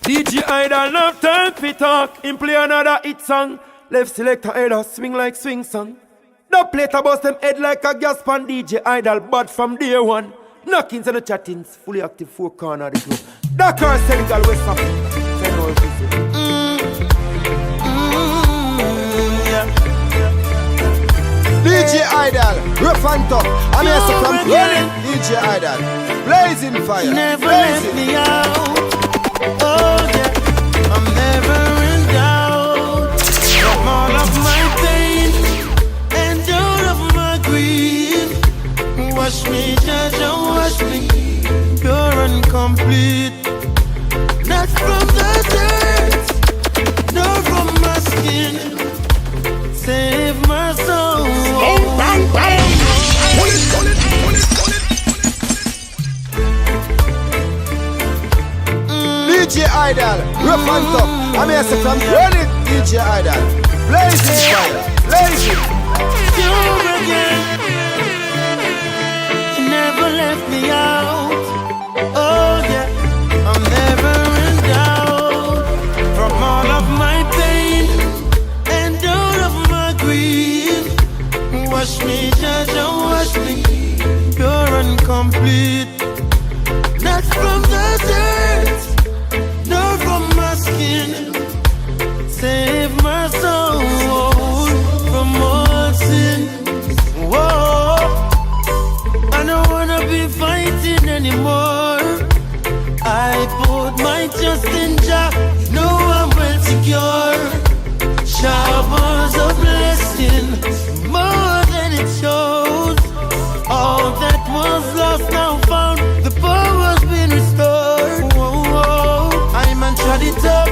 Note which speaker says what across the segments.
Speaker 1: DJ Idol, enough time for talk. Him play another hit song. Left selector header, swing like swing song. The plate bust them head like a gas pan. DJ Idol, but from day one. Knockings and the chattings, fully active 4 corner of the globe. Dakar, Senegal, West Africa.
Speaker 2: DJ Idol, rough and tough. I'm here to come running. DJ Idol, blazing fire.
Speaker 3: Never
Speaker 2: blazing.
Speaker 3: let me out. Oh yeah, I'm never in doubt. From all of my pain and all of my grief, wash me, judge, and wash me, pure and complete. Not from the dirt, nor from my skin. Save my soul. Bang, bang.
Speaker 2: Pull it, pull it, pull it, pull it. DJ Idol, rough and tough. I'm here to come running. DJ Idol, blazing fire, blazing.
Speaker 3: You again. You never left me out. Oh yeah, I'm never in doubt. From all of my pain and all of my grief, wash me, judge, and wash me, pure and complete. Not from the dirt, nor from my skin. Save my soul from all sin. Whoa, I don't wanna be fighting anymore. I put my trust in Jah. No, I'm well secure. Showers of blessing, more than it shows. All that was lost now found. The power's been restored. Whoa, whoa. I'm trod it up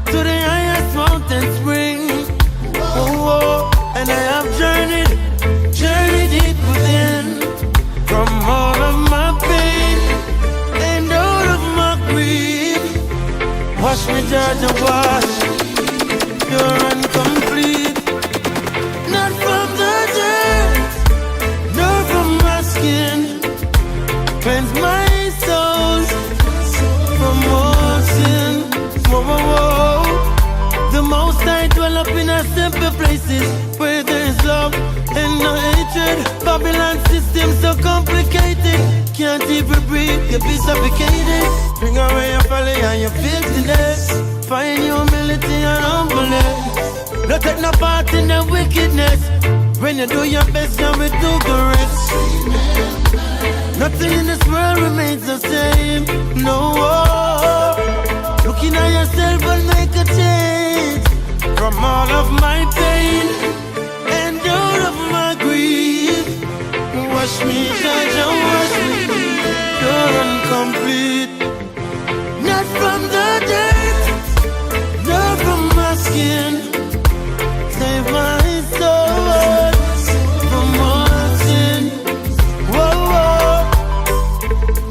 Speaker 3: to the highest mountain spring. Whoa, whoa. And I have journeyed deep within. From all of my pain and all of my grief, wash me, judge, and wash, pure and complete. Not from the dirt, nor from my skin. Cleanse my soul from all sin. Whoa, whoa, whoa. The most I dwell up in a simple places where there is love and no hatred. Babylon system so complicated. Can't even breathe, you be suffocated. Bring away your folly and your filthiness. Find humility and humbleness. Don't take no part in the wickedness. When you do your best, you will do the rest. Nothing in this world remains the same. No. Looking at yourself and make a change. From all of my pain and all of my grief, wash me, judge, and wash me, pure and complete. Not from the dirt, nor from my skin. Save my soul from all sin. Whoa, whoa.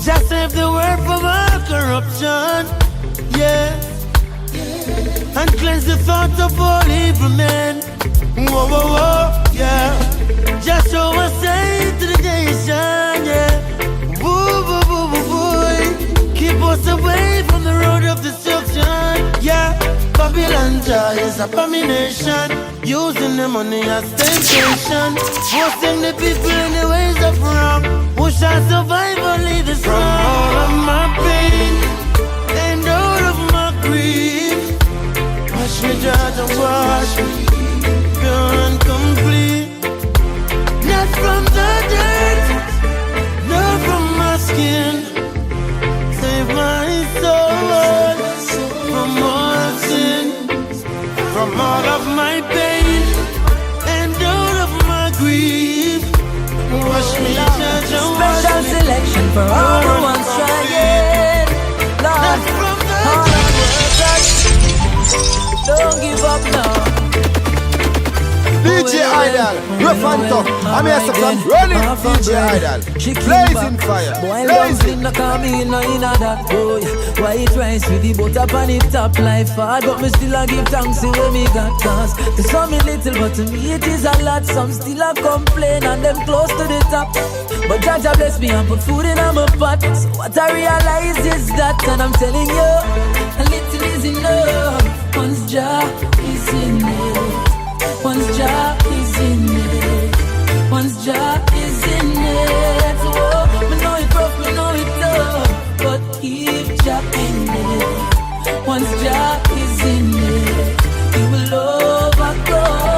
Speaker 3: Just save the world from all corruption. Yeah. And cleanse the thoughts of all evil men. Whoa, whoa, whoa, yeah. Just show us say to the nation, yeah. Woo, woo, woo, woo, woo. Keep us away from the road of destruction, yeah. Babylon Jah is abomination. Using the money as temptation. Forcing the people in the ways of wrong. Who shall survive only the strong. From all of my pain and all of my grief, wash me, judge, and wash me, pure and complete. Not from the dirt, nor from my skin. Save my soul from all sin. From all of my pain and all of my grief, wash me, judge, and wash
Speaker 4: Special
Speaker 3: me.
Speaker 4: selection for all the ones trying.
Speaker 3: Not
Speaker 4: Lord,
Speaker 3: from the
Speaker 4: all
Speaker 3: dirt.
Speaker 4: don't give up now.
Speaker 2: DJ Idol, rough and tough. I'm here to come running. DJ Idol, blazing fire,
Speaker 4: Boy,
Speaker 2: blazing.
Speaker 4: no come in, no in that boy. White rice with the butter pan it top life hard, but me still a give thanks to where me got. Cause to some me little, but to me it is a lot. Some still a complain and them close to the top. But Jaja bless me and put food in my pot. So what I realize is that, and I'm telling you, a little is enough. Once Jah is in it. Once Jah is in it. Once Jah is in it. Oh, me know it rough, me know it tough, but keep Jah in it. Once Jah is in it, He will overcome.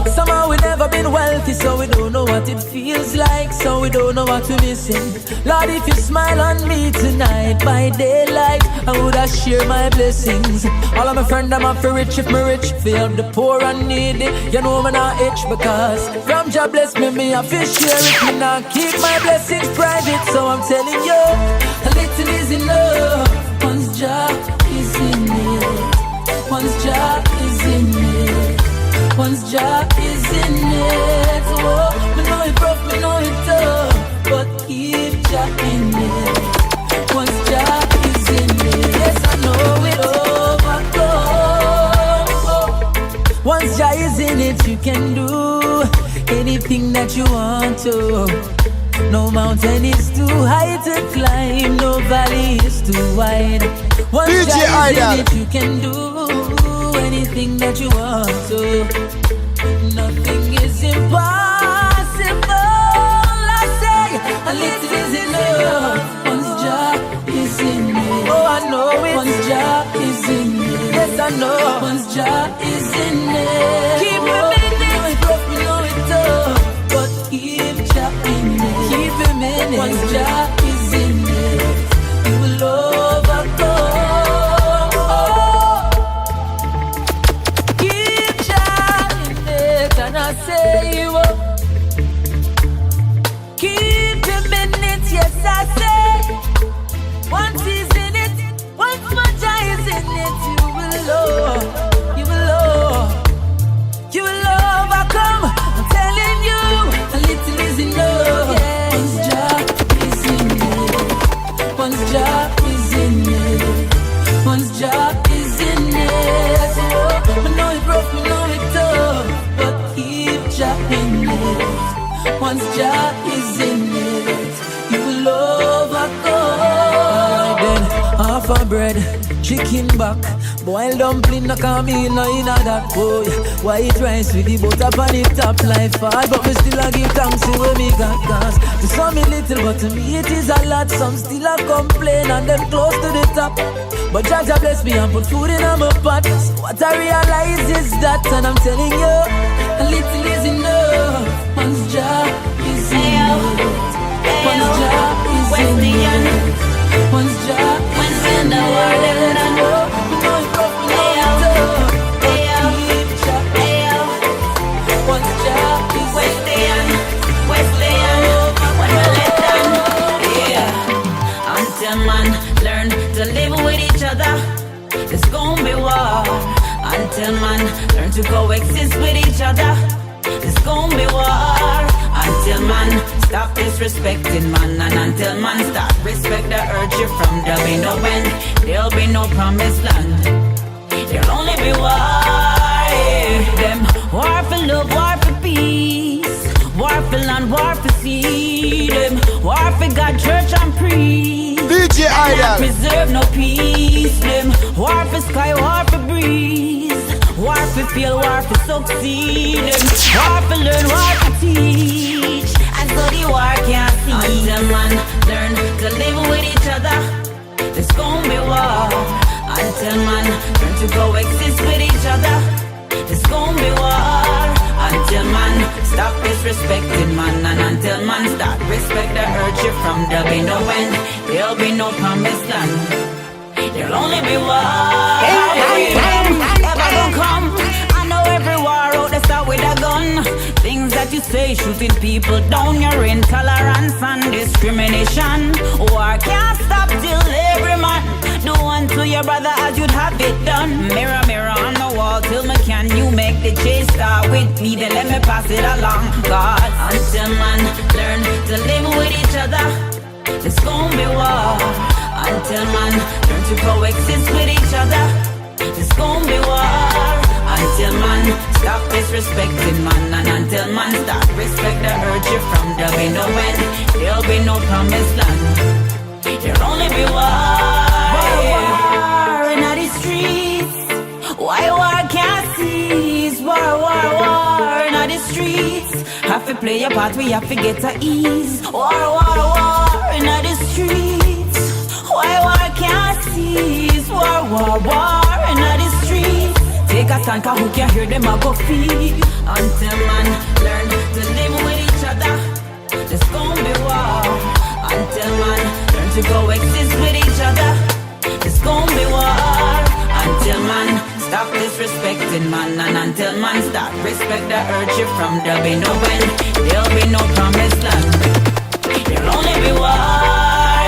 Speaker 4: Somehow we never been wealthy, so we don't know what it feels like, so we don't know what we're missing. Lord, if you smile on me tonight, by daylight, I would have share my blessings. All of my friends, I'm up for rich if me rich. Feel the poor and needy, you know me not itch, because from Jah bless me, me have to share it. Me not keep my blessings private, so I'm telling you, a little is enough. Once Jah is in it. Once Jah is in it. Once Jah is in it. Oh, me know it rough, me know it tough, but keep Jah in it. Once Jah is in it, yes I know it overcome. Once Jah is in it, you can do anything that you want to. No mountain is too high to climb, no valley is too wide. Once Jah is in it, you can do anything that you want to. Nothing is impossible. I say a little is enough. Once Jah is in it. Oh, I know it. Once Jah is in it. Yes, I know. Once Jah is in it. Keep him in it. Know it rough, me know it tough, but keep Jah in it. Keep him in it. Once Jah is in it, you will overcome. And I say you up. Keep him in it, yes I say. Once he's in it, once my Jah is in it, you will overcome. I'm telling you, a little is enough. Yeah. Once Jah is in it. Once Jah is in it. Once Jah is in it. Oh, me know it rough, me know it tough, but keep Jah in it. Once Jah is in it, you will overcome. Then half a bread, chicken back, boiled dumpling, no come in, no in that boy. White rice with the butter on the top, life hard, but me still a give thanks to where me got cause. To some me little, but to me it is a lot. Some still a complain and them close to the top. But Jah bless me and put food in my pot. So what I realize is that, and I'm telling you, a little is enough. Once Jah is in it. Once Jah is in it. Once Jah is in the world, and I know it's rough, we know it's tough, but keep Jah. Once Jah is in it.
Speaker 5: Wesleyan, when we let down, yeah. Until man learn to live with each other, it's gonna be war. Until man learn to coexist with each other, it's gonna be war. Until man stop disrespecting man, and until man start respect the urge you from, there'll be no end, there'll be no promised land. There'll only be war. Them war for love, war for peace, war for land, war for sea. Them war for God, church and priest.
Speaker 2: DJ Idol.
Speaker 5: Preserve no peace. Them war for sky, war for breeze, war for feel, war for succeed. Them war for learn, war for teach, and so the war can't see. Until man learn to live with each other, there's gonna be war. Until man learn to coexist with each other, there's gonna be war. Until man stop disrespecting man, and until man start respect the urge you from, there'll be no end, there'll be no promised land. There'll only be war. Ever gonna come? I know every war out there start with a gun. Things that you say, shooting people down, your intolerance and discrimination. War can't stop till every man do unto your brother as you'd have it done. Mirror, mirror on the wall, till me can you make the chase start with me, then let me pass it along. God, until man learn to live with each other, there's gonna be war. Until man learn to coexist with each other, there's gonna be war. Until man stop disrespecting man, and until man start respect the urge you from, there'll be no end, there'll be no promised land. There'll only be war. War in the play a part, we have to get a ease. War, war, war in the streets. Why war can't cease? War, war, war in the streets. Take a stand, cause who can hear them a go feed. Until man learn to live with each other, there's gonna be war. Until man learn to coexist with each other, there's gonna be war. Until man stop disrespecting man, and until man start respect the urge from there'll be no end, there'll be no promised land. There'll only be war,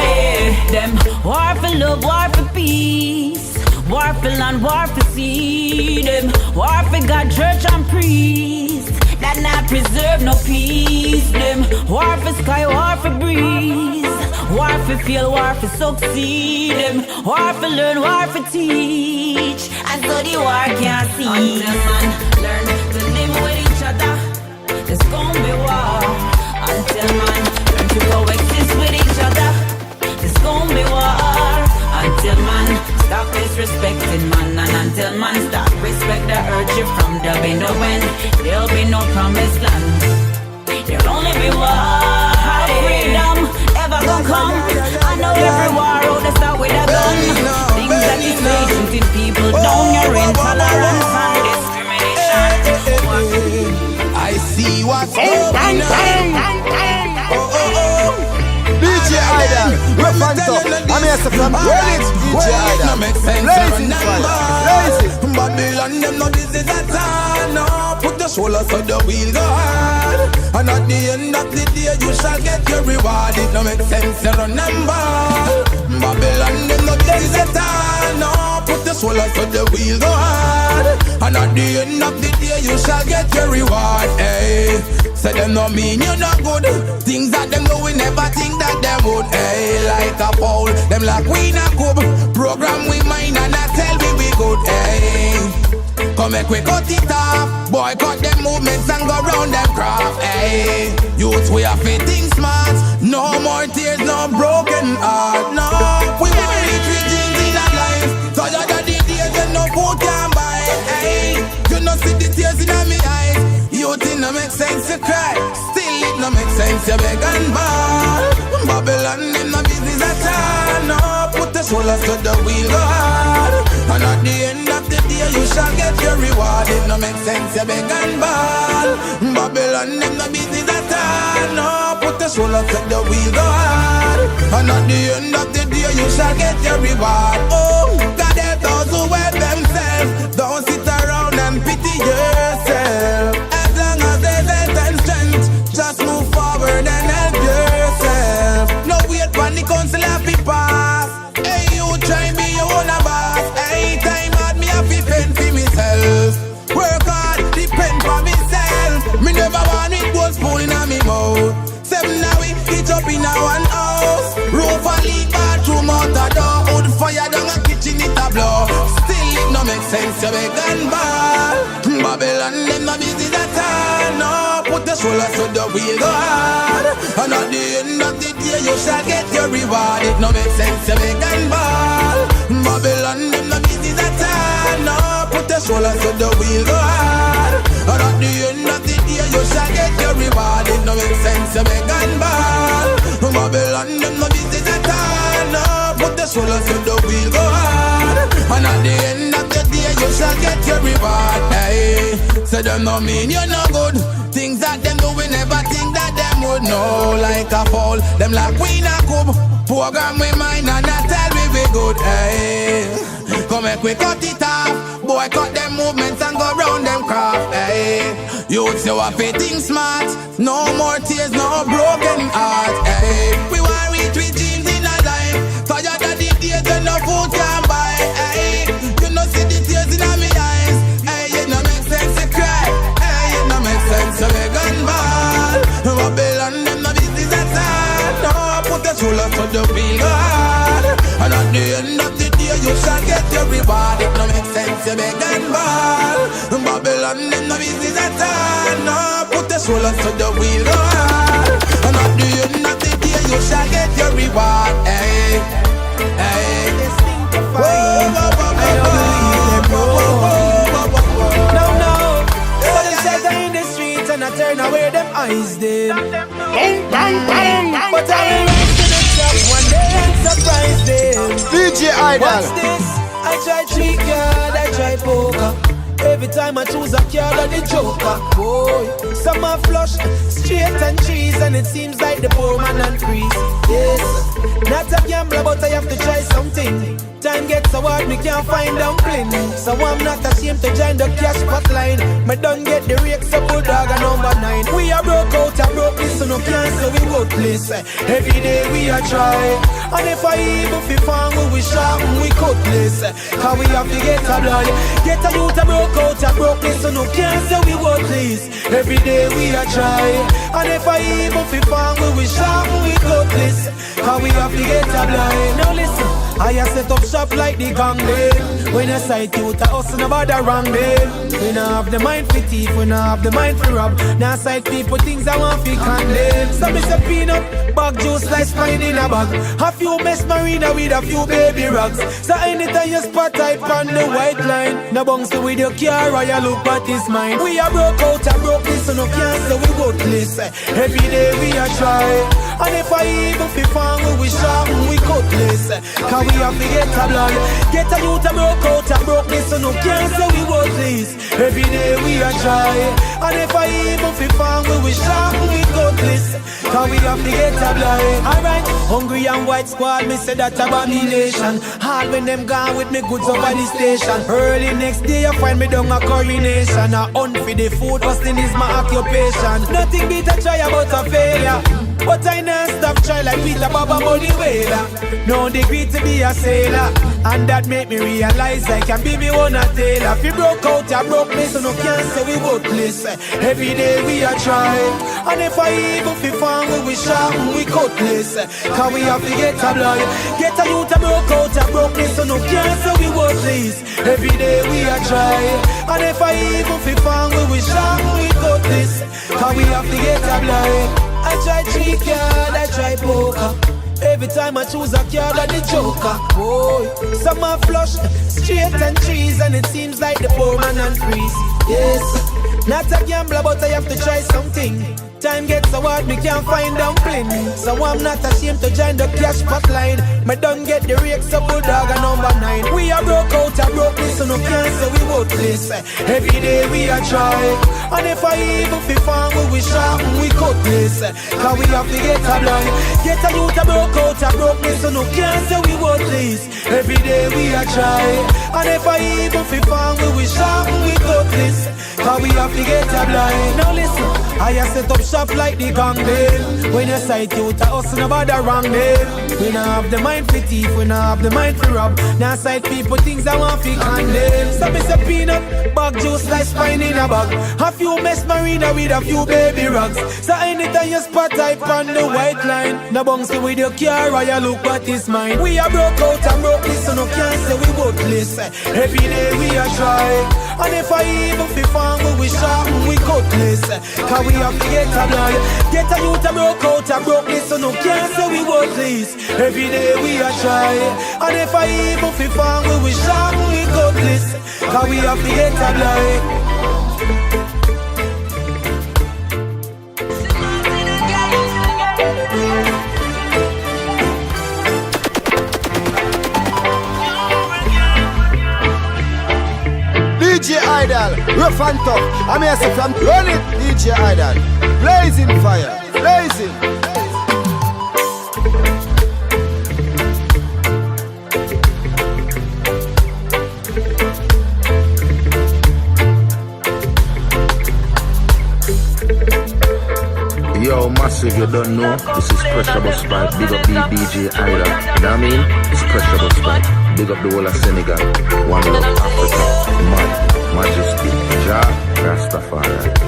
Speaker 5: yeah. Them war for love, war for peace, war for land, war for sea. Them war for God, church and priest, that not preserve no peace. Them war for sky, war for breeze, war for feel, war for succeed. Them war for learn, war for teach, and so the war can't see. Until man learn to live with each other, there's gonna be war. Until man learn to coexist with each other, there's gonna be war. Until man stop disrespecting man, and until man stop respect the urge from there'll be no end, there'll be no promised land. There'll only be war. Freedom ever gonna come? I know every war road they start with a gun. Things that is made shooting people down, your intolerance and discrimination.
Speaker 2: I see what's going on. DJ Idol, we're phantom. I'm here from Rollins. DJ Idol, blazing fire.
Speaker 3: Babylon, them no business at all. No, put your shoulders so the wheel go hard. And at the end of the day, you shall get your reward. It no make sense to run them ball. Babylon, them no business at all. No, put your shoulders so the wheel go hard. And at the end of the day, you shall get your reward. Hey, say them no mean you not good. Things that them know we never think that them would. Hey, like a foul, them like we not good. Program we mind and I tell we good. Hey, come make we cut it off. Boycott them movements and go round them craft. Hey, youths we are fitting smart. No more tears, no broken heart. No, we want little things in our life. Tired of the days when no food can buy. Hey, you no see the tears in my eyes. Youth it no make sense to cry. Still it no make sense to beg and ball. Babylon them no business at all. No, put the shoulders to the wheel go hard. And at the end of the day you shall get your reward. It no make sense to beg and ball. Babylon them no business at all. No, put the shoulders to the wheel go hard. And at the end of the day you shall get your reward. Oh, God help those who help themselves. Don't sit around and pity yourself. As long as there's health and strength, just move forward and help yourself. No wait for the council of the pass. Hey, you try me, you wanna boss. Hey, time hard me have to fend for myself. Work hard, depend for myself. Me never want it goes pulling on me mouth. 7 now we hitch up in a one house. Roof and leak, bathroom out the door. Wood fire down a kitchen it a blow. Still it no make sense to beg and ball. Babylon them no busy that all. No, put the shoulders to the wheel go hard. And at the end of the day you shall get your reward. It no make sense to beg and ball. Babylon them no busy that all. No, put the shoulders to the wheel go hard. And at the end of the day you shall get your reward. It no make sense to beg and ball. Babylon them no busy that all. No, put the shoulders to the wheel go hard. And at the end of the day you shall get your reward. Hey, so them no mean you're no good. Things that them do we never think that them would know. Like a fall, them like we not cool. Program we mind and I tell we good. Hey, come make we cut it off. Boycott them movements and go round them craft. Hey, youths you are fitting smart. No more tears, no broken heart. Hey, we want reach with dreams in our life. Tired of the days when no food can buy. Hey, you no see the tears in my eyes. Hey, it no make sense to cry. Hey, it no make sense to beg and ball. Babylon them no business at all. No, put the shoulders to the wheel go hard. And at the end of the day you shall get your reward. It no make sense to beg and ball. Babylon them no business at all. No, put the shoulders to the wheel go hard. And at the end of the day you shall get your reward. Hey, hey.
Speaker 1: No, no. So them say in the streets and I turn away them
Speaker 4: compromise them. But I will rise to the top one day and surprise them.
Speaker 2: DJ Idol.
Speaker 4: Watch this, I try trick card, I try poker. Every time I choose a card or the joker. Boy, some are flush, straight and cheese, and it seems like the poor man and freeze. Yes, not a gambler, but I have to try something. Time gets so hard, me can't find dumpling. So I'm not ashamed to join the cash pot line. Me don't get the rakes up, dog at number 9. We are broke out and broke this, so no cancel, we go place. Every day we are try. And if I even feel fun, we sharp, we cut place. Cause we have to get a blood. Get a youth and broke out and broke this, so no cancel, we go place. Every day we are try. And if I even feel fun, we sharp, we cut place. Cause we have to get a blood. Now listen, I have set up shop like the gang day. When I sight you, to us about the wrong day. We not have the mind for thief, we not have the mind for rob. Now sight people things I want for condemn. Some is a peanut, bag juice like spine in a bag. A few mess marina with a few baby rugs. So anytime you spot type on the white line, no bungs with your car or you look at this mine. We are broke out and broke this, so no cancel, we go place. Every day we are try. And if I even feel fun, we sharp, we cut place. Cause we have to get a blood. Get a youth and broke out and broke this, so no cancel, we go place. Every day we are try. And if I even feel fun, we sharp, we cut place. Cause we have to get a blood. Alright, hungry and white squad, me say that abomination. Hard when them gone with me goods over the station. Early next day you find me down a coronation. A hunt for the food, hustling is my occupation. Nothing beat a try about a failure. But I not stop try like Peter Baba Money Whaler. No degree to be a sailor. And that make me realize I can be me one a tailor. If you broke out, I broke me, so no cancel, we both place. Every day we are try. And if I even feel fun, we sharp, we cut place. Cause we have to get a blood. Get a youth, I broke out, I broke me, so no cancel, we both place. Every day we are try. And if I even feel fun, we sharp, we cut place. Cause we have to get a blood. I try trick card, I try poker. Every time I choose a card or the joker. Boy, some are flush, straight and cheese, and it seems like the poor man and freeze. Yes, not a gambler, but I have to try something. Time gets so hard, me can't find dumpling. So I'm not ashamed to join the cash pot line. Me don't get the rakes up, dog at number 9. We are broke out and broke this, so no cancel, we both place. Every day we are try. And if I even feel fun, we sharp, we cut place. Cause we have to get a blood. Get a youth and broke out and broke this, so no cancel, we both place. Every day we are try. And if I even feel fun, we sharp, we cut place. Cause we have to get a blood. Now listen, I have set up shop like the gang day. When you sight you, to us about the wrong day. We not have the mind for thief, we not have the mind for rob. Now sight people things I want for condemn. Some is a peanut, bag juice like spine in a bag. A few mess marina with a few baby rugs. So anytime you spot type on the white line, no bungs with your car or you look at this mine. We are broke out and broke this, so no cancel, we both place. Every day we are try. And if I even feel fun, we sharp, we cut place. Cause we have to get a blood. Get a youth and broke out and broke this, so no cancel, we both place. Every day we are try. And if I even feel fun, we sharp, we cut place. Cause we have to get a blood.
Speaker 2: DJ Idol, rough and tough. I'm here from Run It, DJ Idol. Blazing fire, blazing.
Speaker 6: Yo, massive, you don't know. This is Pressure Bus Spike. Big up the DJ Idol. You know what I mean? It's Pressure Bus Spike. Big up the whole of Senegal. One love Africa. Mad, Majesty, Jah, Rastafari.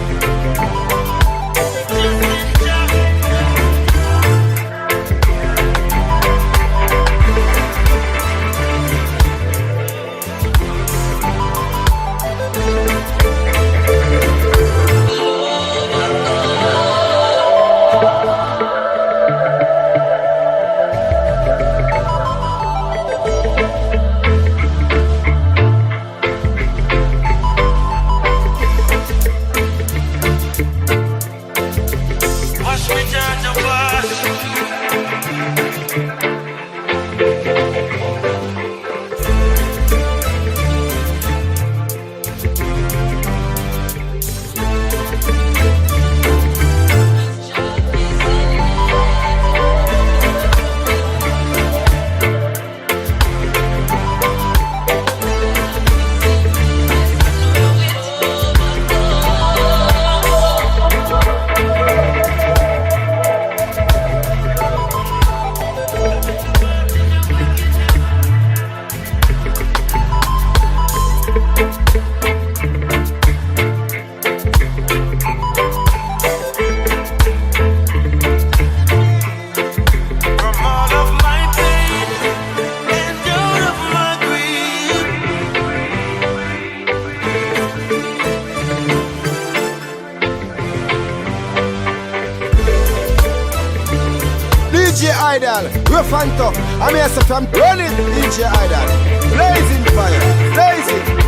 Speaker 2: Idol, rough and tough. I'm here so from running DJ Idol. Blazing fire, blazing.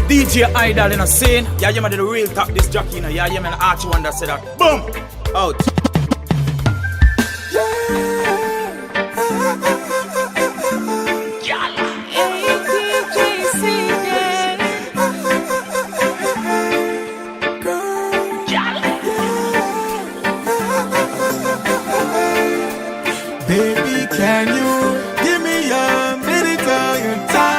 Speaker 7: DJ Idol in a scene. Yeah, you man the real top this jockey, you know. Yeah, you man Archie one that said that. Boom! Out.
Speaker 3: Baby, can you give me a minute of your time?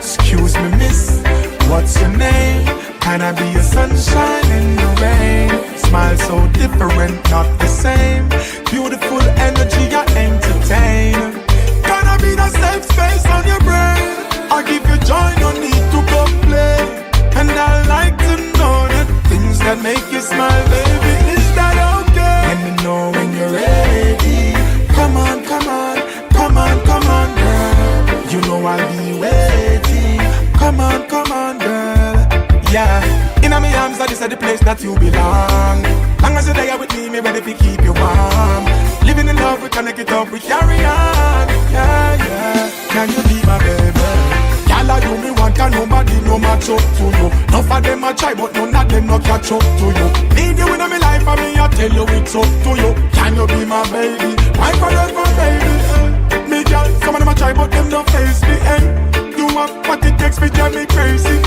Speaker 3: Excuse me, miss, what's your name? Can I be your sunshine in the rain? Smile so different, not the same. Beautiful energy, I entertain. Can I be the safe space on your brain? I give you joy, no need to complain. And I like to know the things that make you smile, baby. Is that okay? Let me know when you're ready. Come on, come on, come on, come on, girl. You know I'll be waiting. Come on, girl. Yeah, in my arms, that is the place that you belong. Long as you're there with me ready to keep you warm. Living in love, we connect it up, we carry on. Yeah, yeah. Can you be my baby? Y'all you me want and nobody no match up to you. Enough of them a try but none of them no catch up to you. Need you in my life and me I tell you it's up to you. Can you be my baby? My forever baby. Me girl, some of them a try but them no face me. You want what it takes me drive me crazy.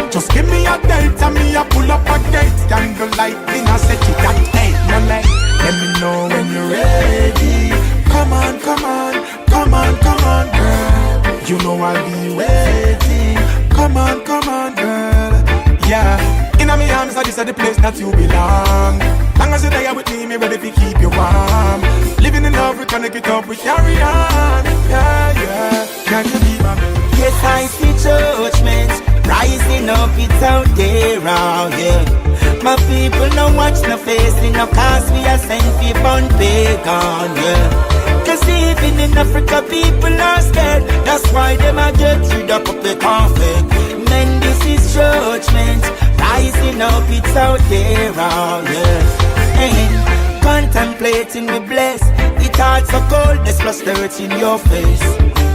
Speaker 3: Just give me a date and me a pull up a gate. Candle light me I set it at 8. No light. Let me know when you're ready. Come on, come on, come on, come on, girl. You know I'll be waiting. Come on, girl. Yeah. In my arms, this is the place that you belong. Long as you're there with me ready to keep you warm. Living in love, we connect it up, we carry on. Yeah, yeah. Can you be my baby?
Speaker 8: Yes, I see judgment rising up, it's out there, oh yeah. My people no watch no facing no cause we are sent for born pagan, yeah. Cause even in Africa people are scared. That's why them a get rid of the conflict. Man, this is judgment rising up, it's out there, oh yeah. Hey, contemplating me bless. It hard so cold, this plus dirt in your face.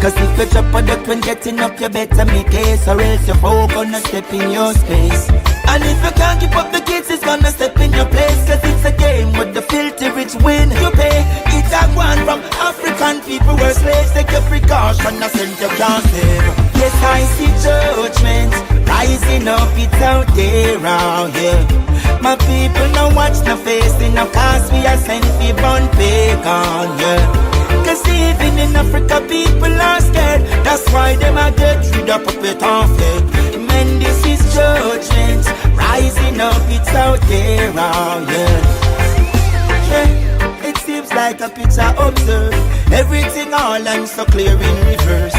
Speaker 8: Cause if you drop a duck when getting up, you better make case. Or else your foe gonna step in your space. And if you can't keep up the kids, it's gonna step in your place. Cause it's a game with the filthy rich win. You pay, it's a one from African people were slaves. Take your precaution, I send you can't save. Yes, I see judgment rising up, it's out there, oh yeah. My people no watch no facing no cause we are sent for born pagan, yeah. Cause even in Africa people are scared. That's why them a get rid of puppet and fake. Man, this is judgment rising up, it's out there, oh yeah. Yeah, it seems like a picture observed. Everything all and so clear in reverse.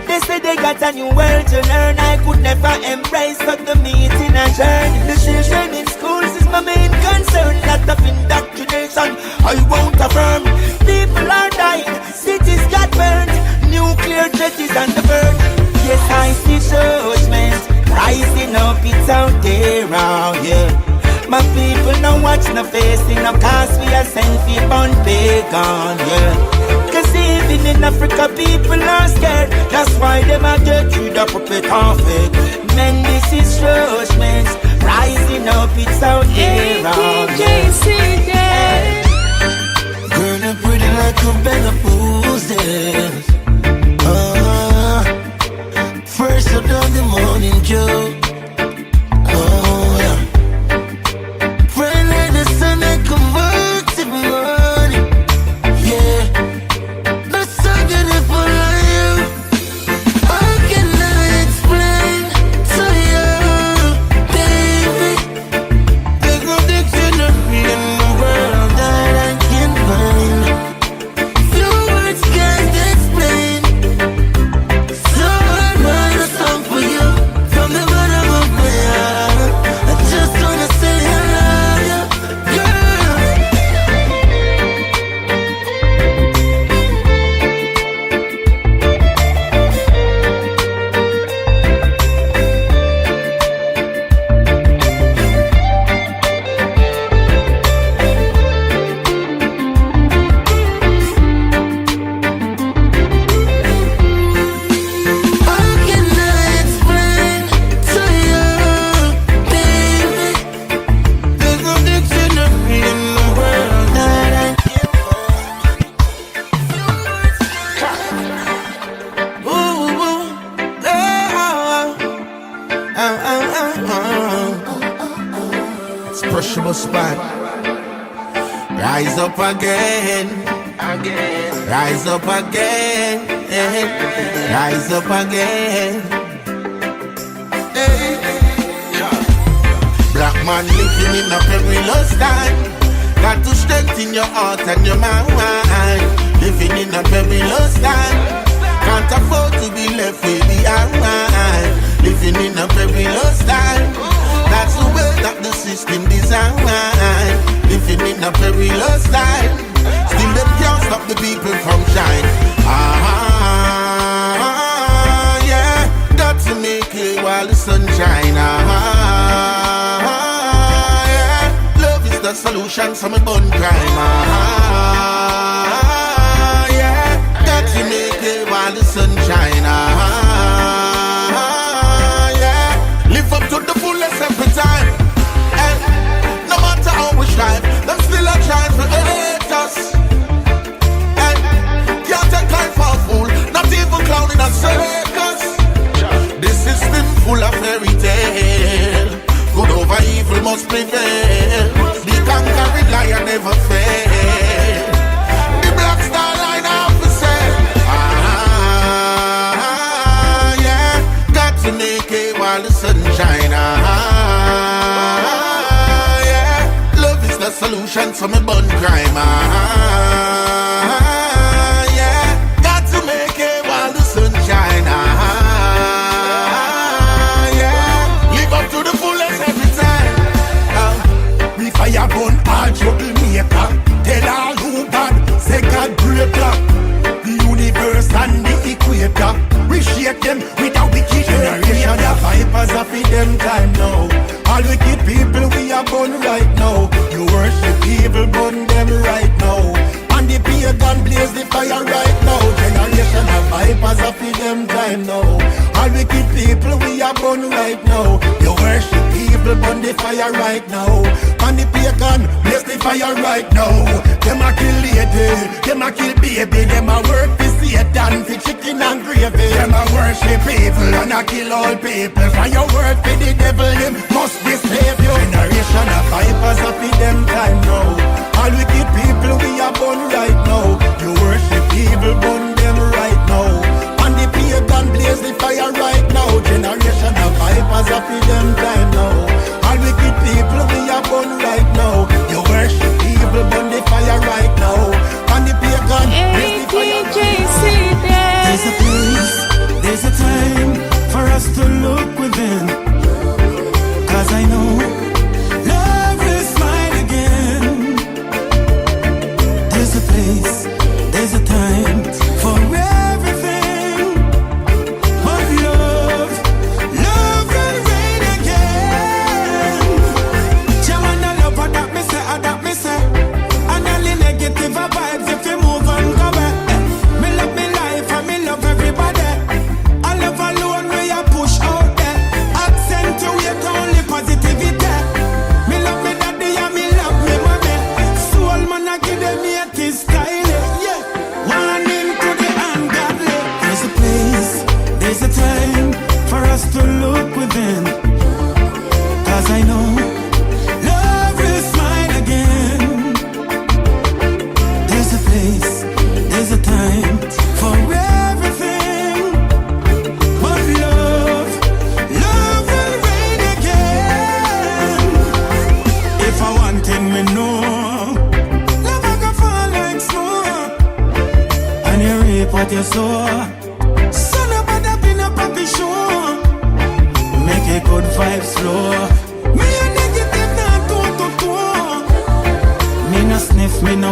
Speaker 8: They say they got a new world to learn. I could never embrace but the meeting and journey. The children in schools is my main concern. Lot of indoctrination nation, I won't affirm. People are dying, cities got burned, nuclear jetties on the verge. Yes, I see judgment rising up, it's out there, oh yeah. My people now watch no face, no cause we are sent for born pagan, yeah. Cause even in Africa people are scared, that's why them a get through the puppet and fake. Men, this is judgment rising up, it's out there, oh yeah.
Speaker 3: Girl, you're pretty like a bed of roses. First up on the morning dew. Oh yeah. Bright like the sun that converts in morning. Yeah. That's so beautiful on you. How can I explain to you, baby? There's no dictionary in the world that I can find. Few words can't explain. So I write a song for you from the bottom of my heart. I just wanna say I love you, girl. How can I explain to you, baby? There's no dictionary in the world that I can find. Ooh,
Speaker 8: It's pressure spot. Rise up again. Rise up again. Rise up again. Hey. Black man living in a perilous time. Got to strengthen your heart and your mind. Living in a perilous time. Can't afford to be left with behind. Living in a perilous time. That's the way that the system designed. Living in a perilous time. Still them can't stop the people from shine. Yeah. Got to make it while the sun shine. Yeah. Love is the solution, so me bun crime. Yeah. Got to make it while the sun shine. Yeah. Live up to the fullest every time. And no matter how we strive, them still a trying to hate us. And can't take life for a fool, not even clown in a circus. This system full of fairy tale. Good over evil must prevail. The conquering lion never fail. The black star line officer. Yeah. Got to make it while the sun shine. Yeah. Love is the solution, so me bun crime. Yeah. Got to make it while the sun shine. Yeah. Live up to the fullest every time.
Speaker 3: We fire gun all troublemaker. Tell all who bad, say God breaker. The universe and the equator. We shake them without the key generation. The vipers are for them time now. All wicked people we are born right now. You worship evil, burn them right now. And the pagan blaze the fire right now. Generation of vipers are for them time now. All wicked people we are born right now. You worship evil, burn the fire right now. And the pagan blaze the fire right now. Them a kill lady, them a kill baby. Them a work for Satan, for chicken and gravy. Them a worship evil and a kill all people. For your word for the devil, him must be saved. Generation of vipers are for them time now. All wicked people we are born right now. You worship evil, burn them right now. And the pagan blaze the fire right now. Generation of vipers are for them time now. All wicked people we are born right now. You worship evil, burn the fire right now. And the pagan blaze the fire right now.
Speaker 9: There's a place, there's a time for us to look within. 'Cause I know love will smile again.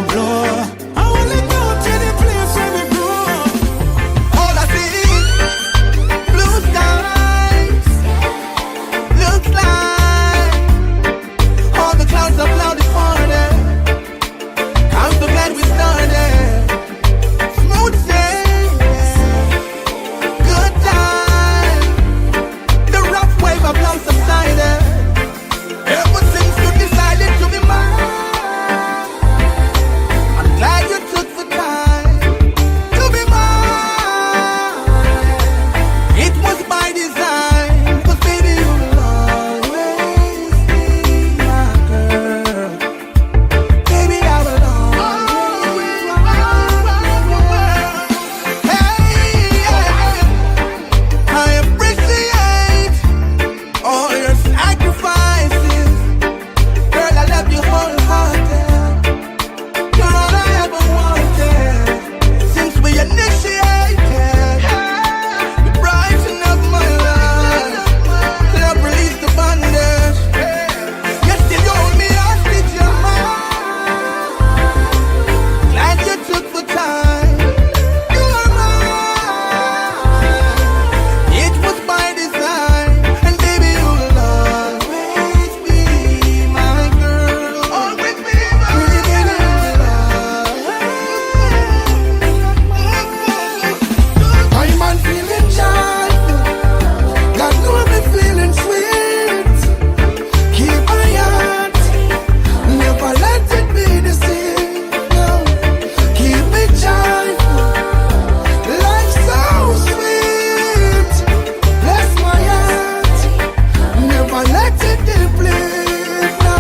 Speaker 9: blow. I wanna go to the place where we grow.
Speaker 8: All I see is blue skies. Looks like all the clouds are cloudy for them. I'm so glad we started. Smooth sailing, good time. The rough wave of love subsided. Ever since you decided to be mine, I'm glad you took the time to be mine. It was by design, 'cause baby you will always be my girl. Baby I will always be my girl. Hey, I appreciate all your sacrifices. Girl, I love you wholehearted. You're all I ever wanted. Since we initiated the brighten of my life, love release the bondage. You still hold me hostage, you're mine. Glad you took the time. You're mine. It was by design, and baby you will always be my girl. Always be my
Speaker 9: I'm on feeling joyful. God know me feeling sweet. Keep my heart, never let it be deceived. No, keep me joyful. Life so sweet. Bless my heart, never let it deplete. No,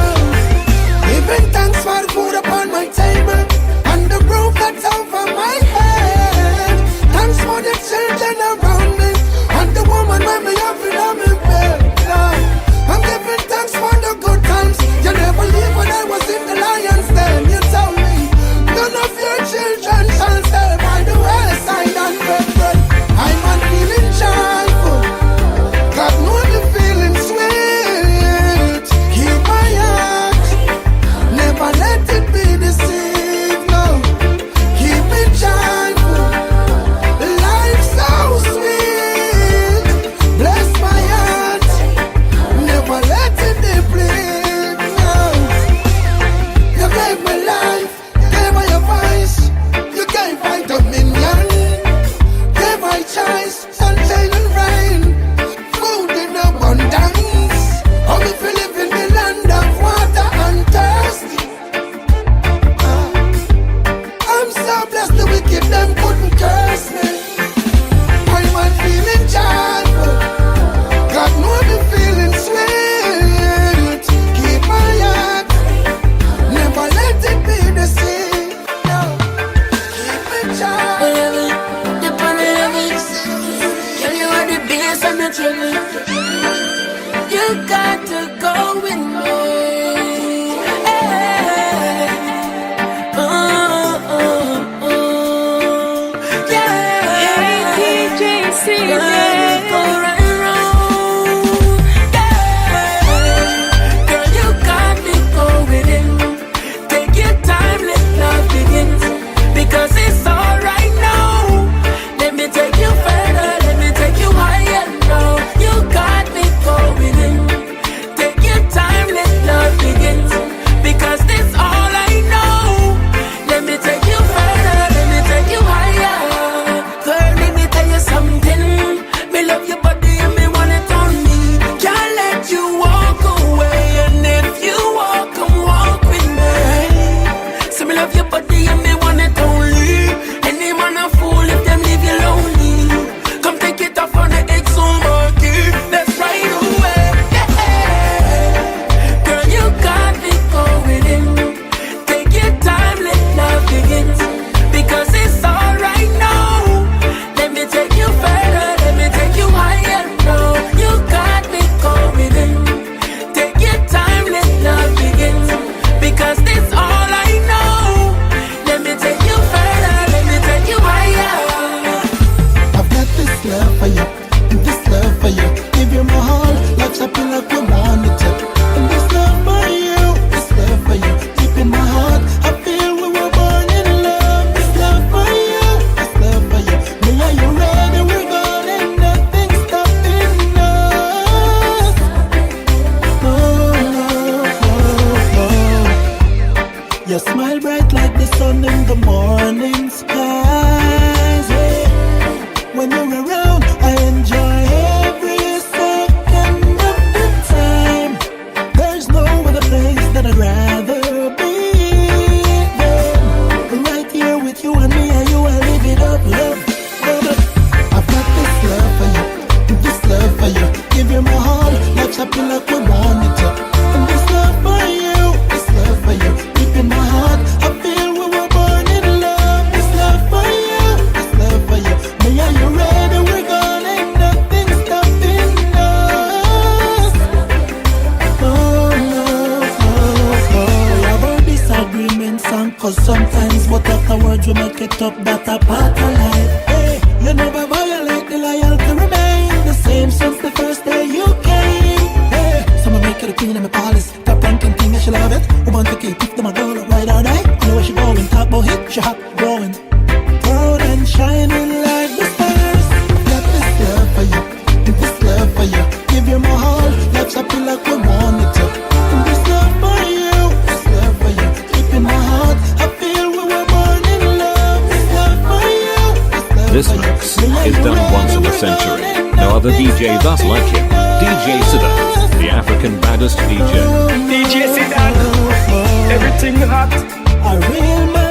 Speaker 9: giving thanks for the food upon my table and the roof that's over my head. Thanks for the children around me and the woman when me have it on me bed. Lord, I'm giving thanks for the good times. You never leave when I was in the lion's den. You told me none of your children shall stay by the wayside and beg bread. I'm on feeling joyful. God know me feeling sweet. Keep my heart, never let it be deceived. No, keep it joyful. Life so sweet. Bless my heart, never let it deplete. No, you gave me life, gave me your voice, you gave my dominion, gave my choice, sunshine and rain, food in abundance. Oh, if you live in the land of water and thirst, I'm so blessed the wicked them couldn't curse me. I'm on feeling joyful. God know me feeling sweet. Keep my heart, never let it be deceived. No, keep it joyful.
Speaker 4: Girl, you are the best and the trouble. You got to go with me. Hey. Yeah. DJ Cecile. Go right round. Yeah. Girl, you got me going. Take your time, let love begin. Because it's alright now. Let me take you further, let me take you higher now. You got me going in. Take your time, let
Speaker 9: happen like we want it to. And this love for you, this love for you. Deep in my heart, I feel we were born in love. This love for you, this love for you. Me and you ready, we're gonna ain't nothing stopping us. Oh, we have our disagreements and cause sometimes, but afterwards we make it up, that a part of life. Hey, you never violate the loyalty remain the same since the first day you came. Hey, someone make it a queen of my palace. Top ranking king, I should love it. We want to keep it, them a girl right all night. You know where she going, top boy hit, she hot, growing. Proud and shining like the stars. Got this love for you, this love for you. Give you my heart, life's happy like we want it to. This love for you, this love for you. Deep in my heart, I feel we were born in love. This love for you,
Speaker 10: This mix is done once in a century. No other DJ thus like him. DJ Cecile, the African baddest DJ.
Speaker 1: DJ Cecile, everything hot.
Speaker 9: I real man.